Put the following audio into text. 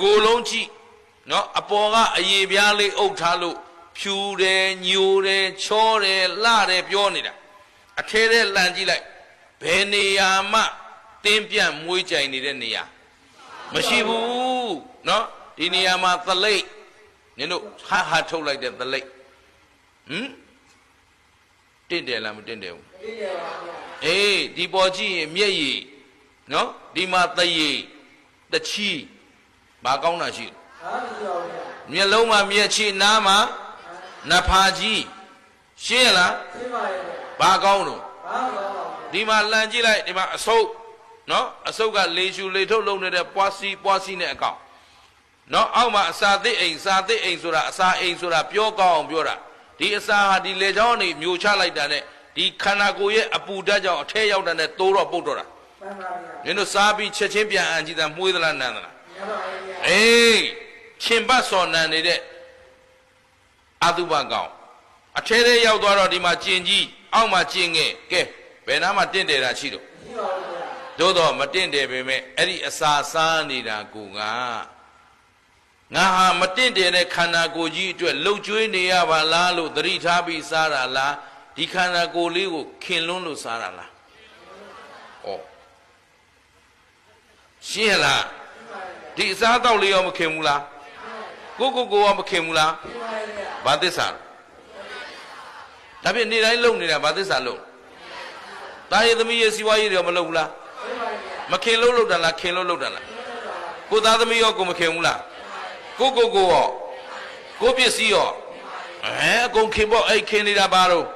ကိုလုံးကြည့်နော်အပေါ်ကအရေပြားလေးအုပ်ထားလို့ဖြူတယ်ညိုတယ်ချောတယ်လှတယ်ပြောနေတာအထဲထဲလှန်ကြည့်လိုက်ဘယ်နေရာမှတင်းပြန့်မွေးကြိုင်နေတဲ့နေရာမရှိဘူးနော်ဒီနေရာမှာသလိပ်နင်တို့ဟာထုတ်လိုက်တဲ့သလိပ်တင့်တယ်လားမတင့်တယ်ဘူးတင့်တယ်ပါဗျာအေးဒီပေါ်ကြည့်ရင်မျက်ရည်နော်ဒီမှာသရေတချီဘာကောင်းတာရှိမျက်လုံးမှာမျက်ချီနားမှာနဖာကြီးရှင်းလားရှင်းပါရဲ့ဘာကောင်းတော့ဘာကောင်းပါဒီမှာလှန်ကြည့်လိုက်ဒီမှာအဆုပ်နော်အဆုပ်ကလေရှူလေထုတ်လုံးနေတဲ့ပွားစီနဲ့အကောင်နော်အောက်မှာအစာသစ်အိမ်ဆိုတာအစာအိမ်ဆိုတာပြောကောင်းအောင်ပြောတာဒီအစာဟာဒီလေချောင်းနေမျိုးချလိုက်တာနဲ့ဒီခန္ဓာကိုယ်ရဲ့အပူဓာတ်ကြောင့်အထဲရောက်တဲ့နဲ့တိုးတော့ပုတ်တော့တာမှန်ပါဗျာမင်းတို့စားပြီးချက်ချင်းပြန်အန်ကြည့်တာမှုေးသလားနန်းသလားမှန်ပါဗျာအေးရှင်ဘတ်စော်နန်းနေတဲ့အတုပကောင်အထဲထဲရောက်သွားတော့ဒီမှာကျင်ကြီးအောက်မှာကျင်ငယ်ကဲဘယ်နာမှတင့်တယ်တာရှိတော့မရှိပါဘူးဗျာသို့တော့မတင့်တယ်ပေမဲ့အဲ့ဒီအစာစားနေတာကိုငါဟာမတင့်တယ်တဲ့ခန္ဓာကိုယ်ကြီးအတွက်လှုပ်ကြွေးနေရပါလားလို့သတိထားပြီးစားတာလားဒီခန္ဓာကိုယ်လေးကိုခင်လွန်းလို့စားတာလားဩရှင်းလားဒီအစားတောက်လေးရောမခင်ဘူးလားကိုရောမခင်ဘူးလားဘာသစ္စာဒါဖြင့်နေတိုင်းလုံနေတာဘာသစ္စာလုံတာရသမီးရဲ့စီဝါရေးတွေမလုံဘူးလားမခင်လို့လုံတာလားခင်လို့လုံတာလားကိုသားသမီးရောကိုမခင်ဘူးလားကိုရောကိုပစ္စည်းရောအကုန်ခင်ပေါ့အဲ့ခင်နေတာဘာလို့